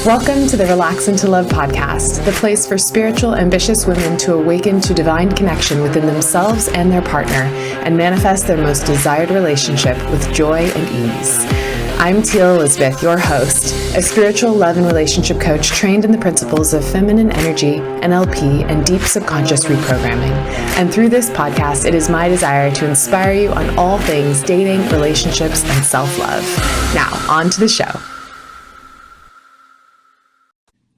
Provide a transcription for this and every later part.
Welcome to the Relax into Love podcast, the place for spiritual, ambitious women to awaken to divine connection within themselves and their partner and manifest their most desired relationship with joy and ease. I'm Teal Elizabeth, your host, a spiritual love and relationship coach trained in the principles of feminine energy, NLP, and deep subconscious reprogramming. And through this podcast, it is my desire to inspire you on all things dating, relationships, and self-love. Now, on to the show.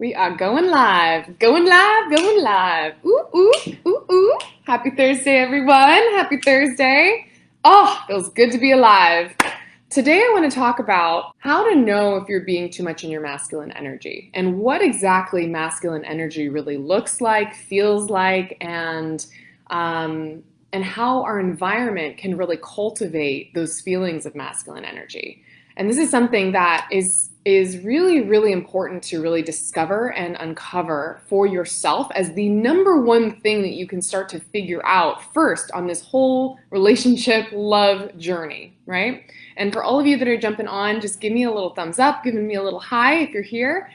We are going live. Ooh, ooh, ooh, ooh. Happy Thursday, everyone. Happy Thursday. Oh, feels good to be alive. Today, I want to talk about how to know if you're being too much in your masculine energy and what exactly masculine energy really looks like, feels like, and how our environment can really cultivate those feelings of masculine energy. And this is something that is really, really important to really discover and uncover for yourself as the number one thing that you can start to figure out first on this whole relationship love journey, right? And for all of you that are jumping on, just give me a little thumbs up, giving me a little hi if you're here.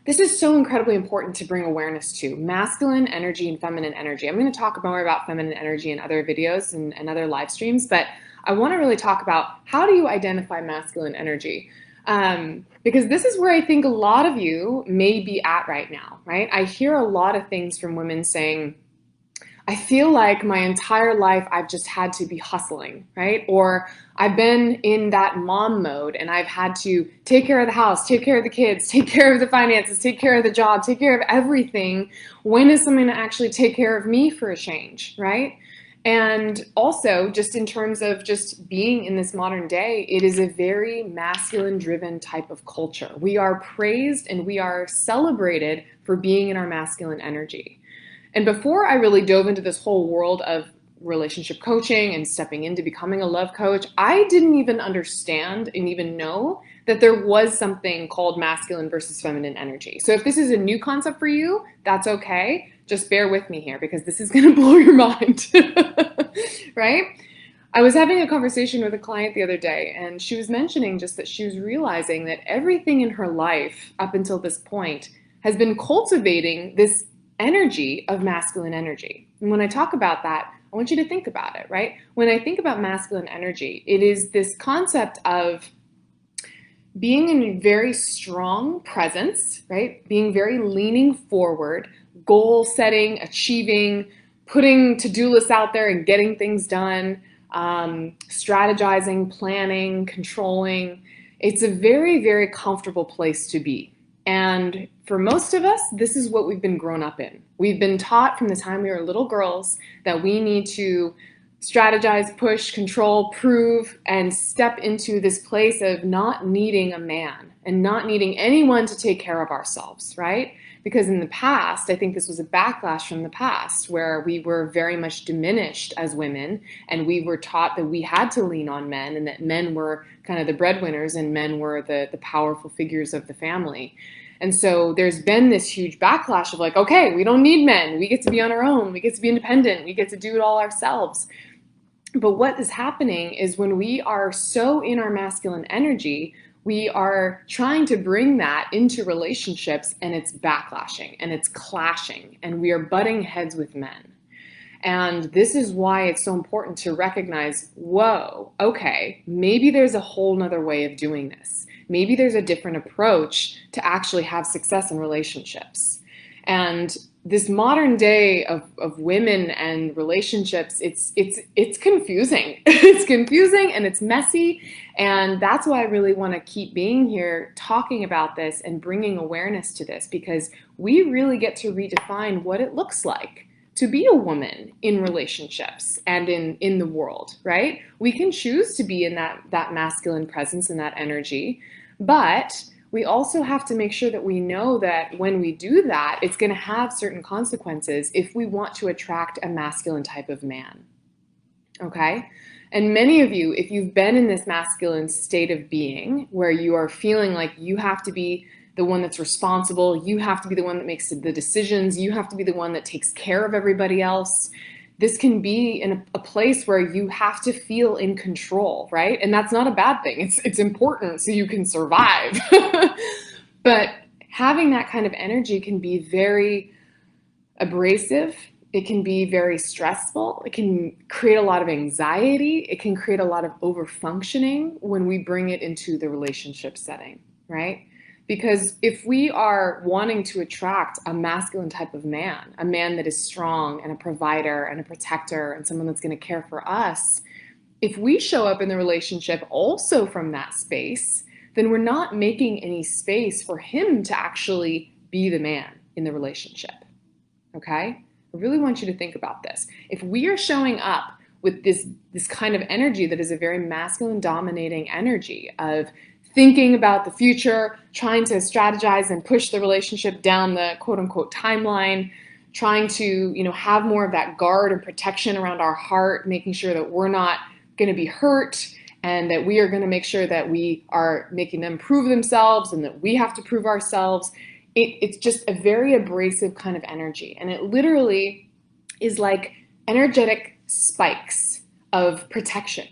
This is so incredibly important to bring awareness to masculine energy and feminine energy. I'm going to talk more about feminine energy in other videos and other live streams, but I want to really talk about how do you identify masculine energy? Because this is where I think a lot of you may be at right now, right? I hear a lot of things from women saying, I feel like my entire life I've just had to be hustling, right? Or I've been in that mom mode and I've had to take care of the house, take care of the kids, take care of the finances, take care of the job, take care of everything. When is someone to actually take care of me for a change, right? And also, just in terms of just being in this modern day, it is a very masculine-driven type of culture. We are praised and we are celebrated for being in our masculine energy. And before I really dove into this whole world of relationship coaching and stepping into becoming a love coach, I didn't even understand and even know that there was something called masculine versus feminine energy. So if this is a new concept for you, that's okay. Just bear with me here because this is going to blow your mind, right? I was having a conversation with a client the other day, and she was mentioning just that she was realizing that everything in her life up until this point has been cultivating this energy of masculine energy. And when I talk about that, I want you to think about it, right? When I think about masculine energy, it is this concept of being in a very strong presence, right? Being very leaning forward, goal setting, achieving, putting to-do lists out there and getting things done, strategizing, planning, controlling. It's a very, very comfortable place to be. And for most of us, this is what we've been grown up in. We've been taught from the time we were little girls that we need to strategize, push, control, prove, and step into this place of not needing a man and not needing anyone to take care of ourselves, right? Because in the past, I think this was a backlash from the past where we were very much diminished as women and we were taught that we had to lean on men and that men were kind of the breadwinners and men were the powerful figures of the family. And so there's been this huge backlash of like, okay, we don't need men. We get to be on our own. We get to be independent. We get to do it all ourselves. But what is happening is when we are so in our masculine energy, we are trying to bring that into relationships and it's backlashing and it's clashing and we are butting heads with men. And this is why it's so important to recognize, whoa, okay, maybe there's a whole nother way of doing this. Maybe there's a different approach to actually have success in relationships. And this modern day of women and relationships, it's confusing. It's confusing and it's messy. And that's why I really want to keep being here talking about this and bringing awareness to this, because we really get to redefine what it looks like to be a woman in relationships and in the world, right? We can choose to be in that masculine presence and that energy, but we also have to make sure that we know that when we do that, it's going to have certain consequences if we want to attract a masculine type of man, okay? And many of you, if you've been in this masculine state of being where you are feeling like you have to be the one that's responsible, you have to be the one that makes the decisions, you have to be the one that takes care of everybody else, this can be in a place where you have to feel in control, right? And that's not a bad thing. It's important so you can survive. But having that kind of energy can be very abrasive. It can be very stressful. It can create a lot of anxiety. It can create a lot of overfunctioning when we bring it into the relationship setting, right? Because if we are wanting to attract a masculine type of man, a man that is strong and a provider and a protector and someone that's going to care for us, if we show up in the relationship also from that space, then we're not making any space for him to actually be the man in the relationship. Okay? I really want you to think about this. If we are showing up with this kind of energy that is a very masculine dominating energy of thinking about the future, trying to strategize and push the relationship down the quote unquote timeline, trying to, have more of that guard and protection around our heart, making sure that we're not going to be hurt and that we are going to make sure that we are making them prove themselves and that we have to prove ourselves. It's just a very abrasive kind of energy. And it literally is like energetic spikes of protection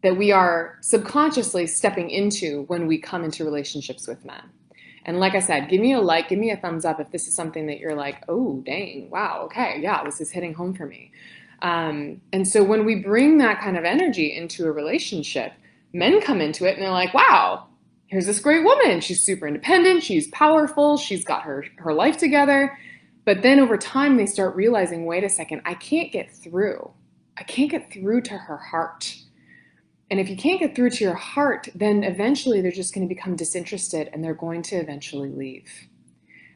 that we are subconsciously stepping into when we come into relationships with men. And like I said, give me a like, give me a thumbs up if this is something that you're like, oh, dang, wow, okay, yeah, this is hitting home for me. And so when we bring that kind of energy into a relationship, men come into it and they're like, wow, here's this great woman. She's super independent. She's powerful. She's got her life together. But then over time, they start realizing, wait a second, I can't get through. I can't get through to her heart. And if you can't get through to your heart, then eventually they're just going to become disinterested and they're going to eventually leave.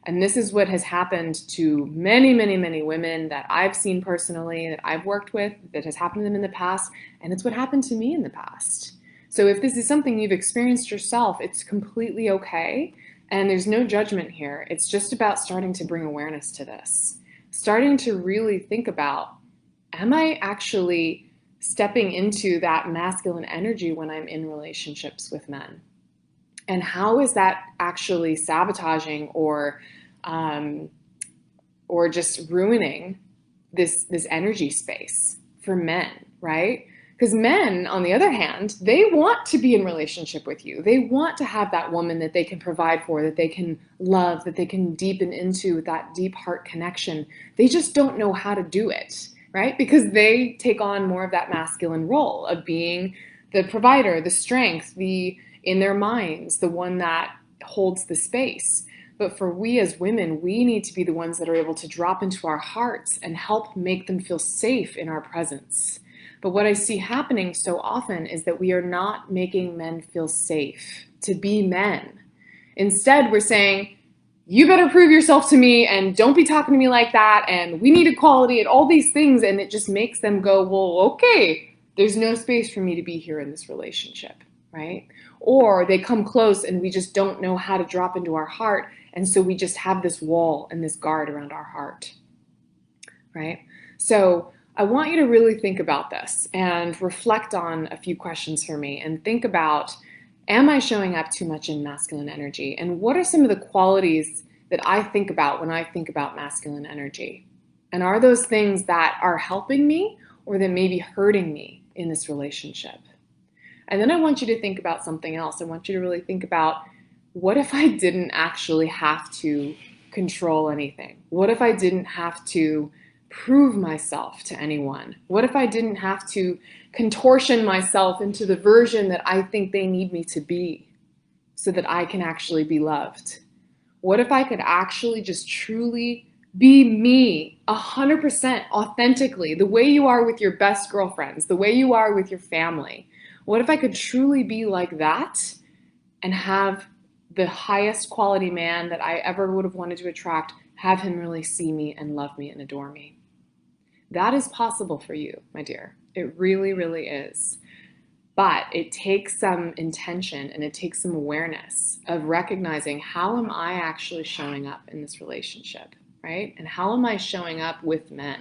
And this is what has happened to many, many, many women that I've seen personally, that I've worked with, that has happened to them in the past. And it's what happened to me in the past. So if this is something you've experienced yourself, it's completely okay. And there's no judgment here. It's just about starting to bring awareness to this. Starting to really think about, am I actually stepping into that masculine energy when I'm in relationships with men? And how is that actually sabotaging or just ruining this energy space for men, right? Because men, on the other hand, they want to be in relationship with you. They want to have that woman that they can provide for, that they can love, that they can deepen into that deep heart connection. They just don't know how to do it, right? Because they take on more of that masculine role of being the provider, the strength, in their minds, the one that holds the space. But for we as women, we need to be the ones that are able to drop into our hearts and help make them feel safe in our presence. But what I see happening so often is that we are not making men feel safe to be men. Instead, we're saying, you better prove yourself to me and don't be talking to me like that and we need equality and all these things. And it just makes them go, well, okay, there's no space for me to be here in this relationship, right? Or they come close and we just don't know how to drop into our heart. And so we just have this wall and this guard around our heart, right? So I want you to really think about this and reflect on a few questions for me and think about, am I showing up too much in masculine energy? And what are some of the qualities that I think about when I think about masculine energy? And are those things that are helping me or that may be hurting me in this relationship? And then I want you to think about something else. I want you to really think about, what if I didn't actually have to control anything? What if I didn't have to prove myself to anyone? What if I didn't have to contortion myself into the version that I think they need me to be so that I can actually be loved? What if I could actually just truly be me 100% authentically, the way you are with your best girlfriends, the way you are with your family? What if I could truly be like that and have the highest quality man that I ever would have wanted to attract, have him really see me and love me and adore me? That is possible for you, my dear. It really, really is. But it takes some intention and it takes some awareness of recognizing, how am I actually showing up in this relationship, right? And how am I showing up with men?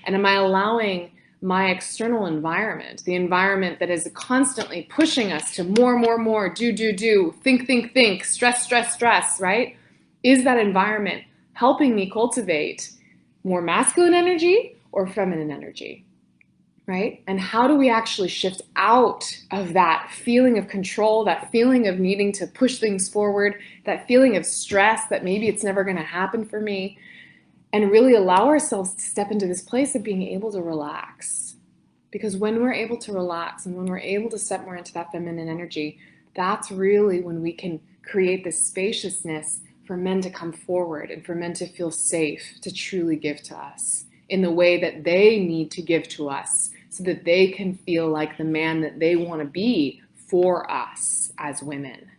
And am I allowing my external environment, the environment that is constantly pushing us to more, do, think, stress, right? Is that environment helping me cultivate more masculine energy or feminine energy? right? And how do we actually shift out of that feeling of control, that feeling of needing to push things forward, that feeling of stress that maybe it's never going to happen for me, and really allow ourselves to step into this place of being able to relax. Because when we're able to relax and when we're able to step more into that feminine energy, that's really when we can create this spaciousness for men to come forward and for men to feel safe to truly give to us in the way that they need to give to us, so that they can feel like the man that they want to be for us as women,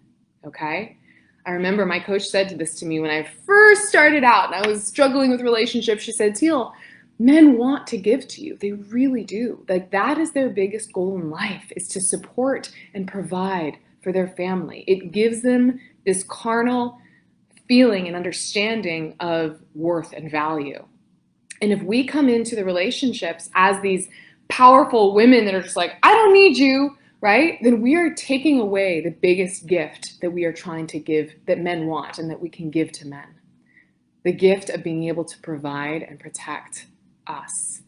okay? I remember my coach said this to me when I first started out and I was struggling with relationships. She said, Teal, men want to give to you. They really do. Like, that is their biggest goal in life, is to support and provide for their family. It gives them this carnal feeling and understanding of worth and value. And if we come into the relationships as these powerful women that are just like, I don't need you, right? Then we are taking away the biggest gift that we are trying to give, that men want and that we can give to men. The gift of being able to provide and protect us.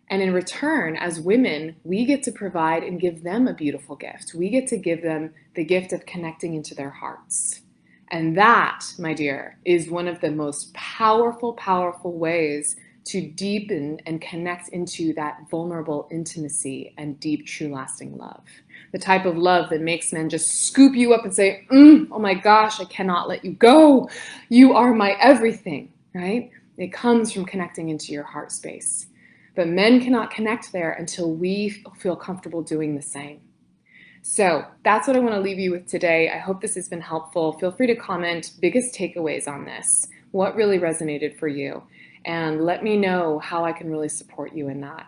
And in return, as women, we get to provide and give them a beautiful gift. We get to give them the gift of connecting into their hearts. And that, my dear, is one of the most powerful, powerful ways to deepen and connect into that vulnerable intimacy and deep, true, lasting love. The type of love that makes men just scoop you up and say, oh my gosh, I cannot let you go. You are my everything, right? It comes from connecting into your heart space. But men cannot connect there until we feel comfortable doing the same. So that's what I want to leave you with today. I hope this has been helpful. Feel free to comment biggest takeaways on this. What really resonated for you? And let me know how I can really support you in that.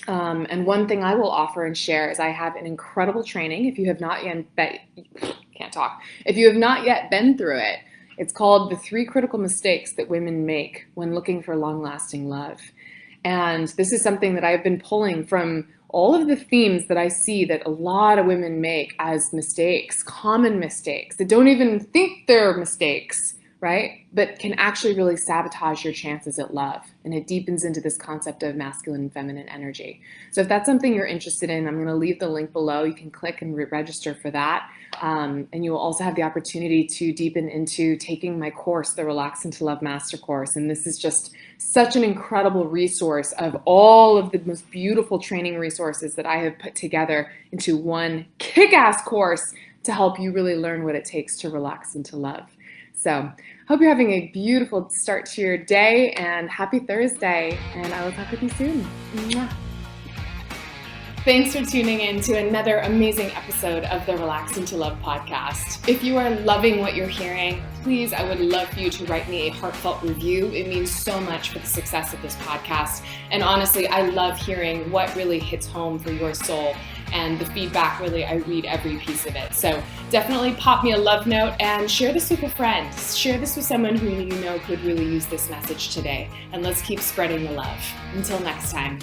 And one thing I will offer and share is I have an incredible training. If you have not yet If you have not yet been through it, it's called The 3 Critical Mistakes That Women Make When Looking for Long-Lasting Love. And this is something that I've been pulling from all of the themes that I see that a lot of women make as mistakes, common mistakes, that don't even think they're mistakes, right? But can actually really sabotage your chances at love. And it deepens into this concept of masculine and feminine energy. So if that's something you're interested in, I'm going to leave the link below. You can click and register for that. And you will also have the opportunity to deepen into taking my course, the Relax into Love Master Course. And this is just such an incredible resource of all of the most beautiful training resources that I have put together into one kick-ass course to help you really learn what it takes to relax into love. So hope you're having a beautiful start to your day, and happy Thursday, and I will talk with you soon. Mwah. Thanks for tuning in to another amazing episode of the Relax into Love podcast. If you are loving what you're hearing, please, I would love for you to write me a heartfelt review. It means so much for the success of this podcast. And honestly, I love hearing what really hits home for your soul. And the feedback, really, I read every piece of it. So definitely pop me a love note and share this with a friend. Share this with someone who you know could really use this message today. And let's keep spreading the love. Until next time.